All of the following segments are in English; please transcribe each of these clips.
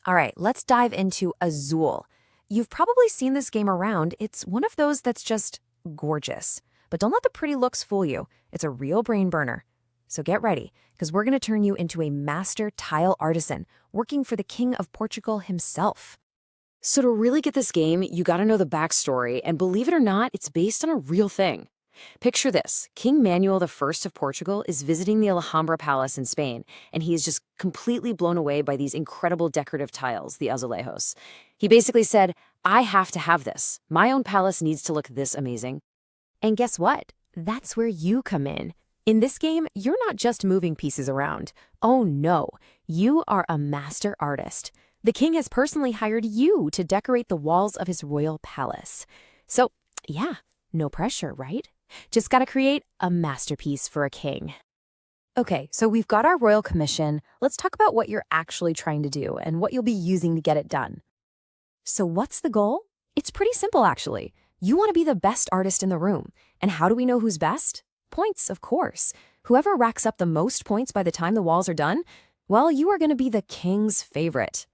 All right, let's dive into Azul. You've probably seen this game around. It's one of those that's just gorgeous. But don't let the pretty looks fool you. It's a real brain burner. So get ready, because we're going to turn you into a master tile artisan, working for the King of Portugal himself. So to really get this game, you got to know the backstory, and believe it or not, it's based on a real thing. Picture this. King Manuel I of Portugal is visiting the Alhambra Palace in Spain, and he is just completely blown away by these incredible decorative tiles, the azulejos. He basically said, I have to have this. My own palace needs to look this amazing. And guess what? That's where you come in. In this game, you're not just moving pieces around. Oh no, you are a master artist. The king has personally hired you to decorate the walls of his royal palace. So, yeah, no pressure, right? Just gotta create a masterpiece for a king. Okay, so we've got our royal commission. Let's talk about what you're actually trying to do and what you'll be using to get it done. So what's the goal? It's pretty simple, actually. You want to be the best artist in the room. And how do we know who's best? Points, of course. Whoever racks up the most points by the time the walls are done, well, you are going to be the king's favorite.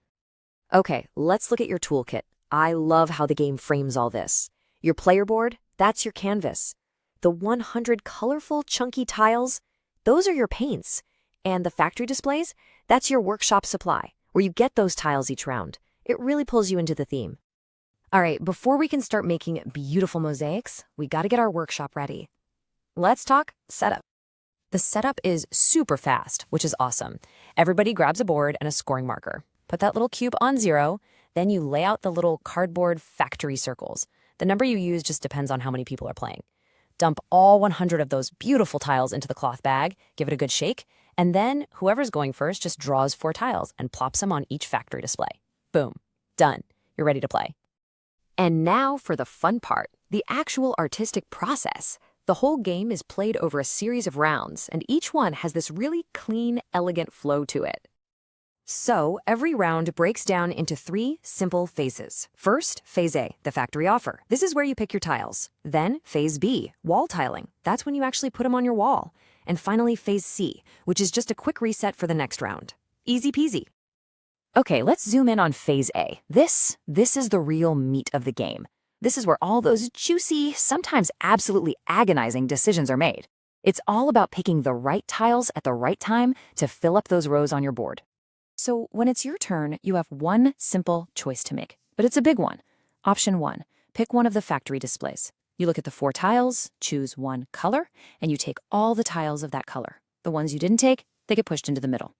Okay, let's look at your toolkit. I love how the game frames all this. Your player board, that's your canvas. The 100 colorful, chunky tiles, those are your paints. And the factory displays, that's your workshop supply, where you get those tiles each round. It really pulls you into the theme. All right, before we can start making beautiful mosaics, we got to get our workshop ready. Let's talk setup. The setup is super fast, which is awesome. Everybody grabs a board and a scoring marker. Put that little cube on 0, then you lay out the little cardboard factory circles. The number you use just depends on how many people are playing. Dump all 100 of those beautiful tiles into the cloth bag, give it a good shake, and then whoever's going first just draws 4 tiles and plops them on each factory display. Boom. Done. You're ready to play. And now for the fun part, the actual artistic process. The whole game is played over a series of rounds, and each one has this really clean, elegant flow to it. So, every round breaks down into 3 simple phases. First, Phase A, the factory offer. This is where you pick your tiles. Then, Phase B, wall tiling. That's when you actually put them on your wall. And finally, Phase C, which is just a quick reset for the next round. Easy peasy. Okay, let's zoom in on Phase A. This is the real meat of the game. This is where all those juicy, sometimes absolutely agonizing decisions are made. It's all about picking the right tiles at the right time to fill up those rows on your board. So when it's your turn, you have one simple choice to make, but it's a big one. Option 1, pick one of the factory displays. You look at the 4 tiles, choose one color, and you take all the tiles of that color. The ones you didn't take, they get pushed into the middle.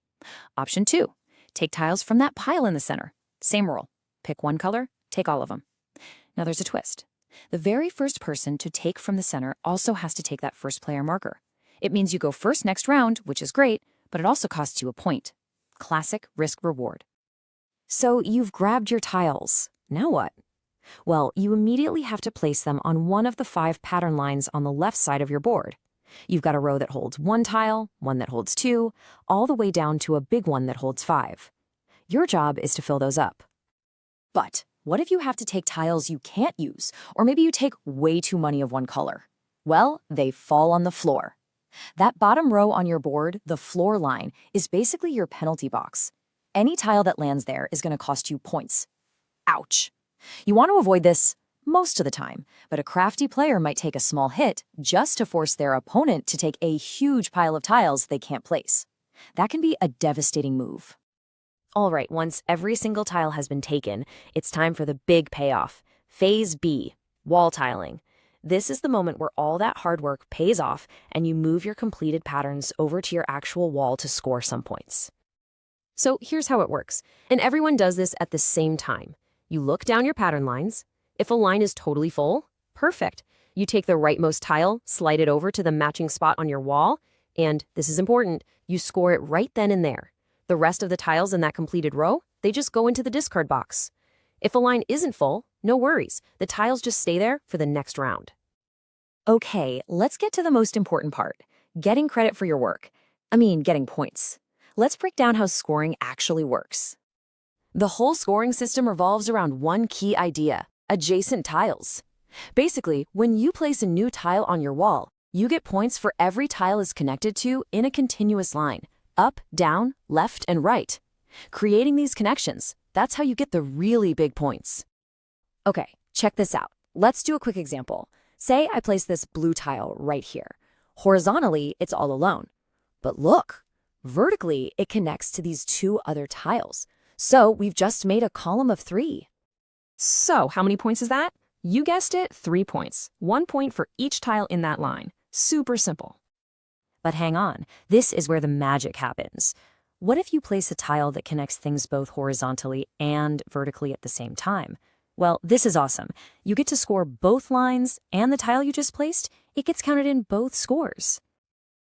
Option 2, take tiles from that pile in the center. Same rule. Pick one color, take all of them. Now there's a twist. The very first person to take from the center also has to take that first player marker. It means you go first next round, which is great, but it also costs you a point. Classic risk-reward. So you've grabbed your tiles. Now what? Well, you immediately have to place them on one of the 5 pattern lines on the left side of your board. You've got a row that holds 1 tile, one that holds 2, all the way down to a big one that holds 5. Your job is to fill those up. But what if you have to take tiles you can't use, or maybe you take way too many of one color? Well, they fall on the floor. That bottom row on your board, the floor line, is basically your penalty box. Any tile that lands there is going to cost you points. Ouch. You want to avoid this most of the time, but a crafty player might take a small hit just to force their opponent to take a huge pile of tiles they can't place. That can be a devastating move. All right, once every single tile has been taken, it's time for the big payoff. Phase B, wall tiling. This is the moment where all that hard work pays off and you move your completed patterns over to your actual wall to score some points. So here's how it works, and everyone does this at the same time. You look down your pattern lines. If a line is totally full, perfect. You take the rightmost tile, slide it over to the matching spot on your wall, and, this is important, you score it right then and there. The rest of the tiles in that completed row, they just go into the discard box. If a line isn't full, no worries. The tiles just stay there for the next round. Okay, let's get to the most important part, getting credit for your work. Getting points. Let's break down how scoring actually works. The whole scoring system revolves around one key idea, adjacent tiles. Basically, when you place a new tile on your wall, you get points for every tile is connected to in a continuous line, up, down, left, and right. Creating these connections, That's how you get the really big points. Okay, check this out. Let's do a quick example. Say I place this blue tile right here. Horizontally, it's all alone. But look, vertically, it connects to these two other tiles. So we've just made a column of 3. So how many points is that? You guessed it, 3 points. 1 point for each tile in that line. Super simple. But hang on, this is where the magic happens. What if you place a tile that connects things both horizontally and vertically at the same time? Well, this is awesome. You get to score both lines, and the tile you just placed, it gets counted in both scores.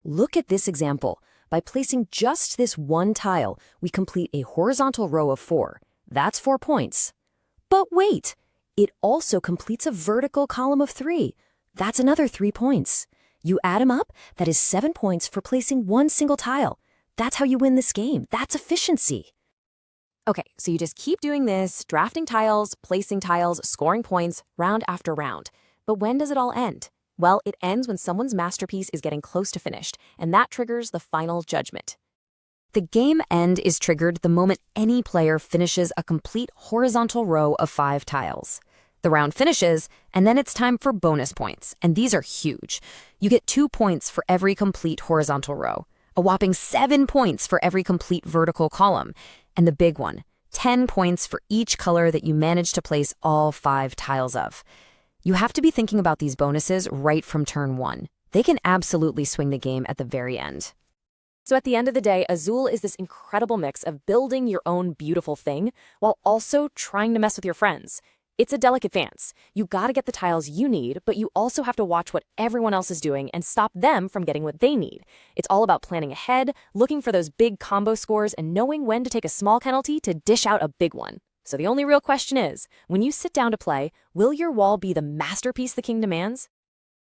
Look at this example. By placing just this one tile, we complete a horizontal row of 4. That's 4 points. But wait, it also completes a vertical column of 3. That's another 3 points. You add them up, that is 7 points for placing one single tile. That's how you win this game. That's efficiency. Okay, so you just keep doing this, drafting tiles, placing tiles, scoring points, round after round. But when does it all end? Well, it ends when someone's masterpiece is getting close to finished, and that triggers the final judgment. The game end is triggered the moment any player finishes a complete horizontal row of 5 tiles. The round finishes, and then it's time for bonus points, and these are huge. You get 2 points for every complete horizontal row, a whopping 7 points for every complete vertical column, and the big one, 10 points for each color that you manage to place all 5 tiles of. You have to be thinking about these bonuses right from turn 1. They can absolutely swing the game at the very end. So at the end of the day, Azul is this incredible mix of building your own beautiful thing while also trying to mess with your friends. It's a delicate dance. You gotta get the tiles you need, but you also have to watch what everyone else is doing and stop them from getting what they need. It's all about planning ahead, looking for those big combo scores, and knowing when to take a small penalty to dish out a big one. So the only real question is, when you sit down to play, will your wall be the masterpiece the king demands?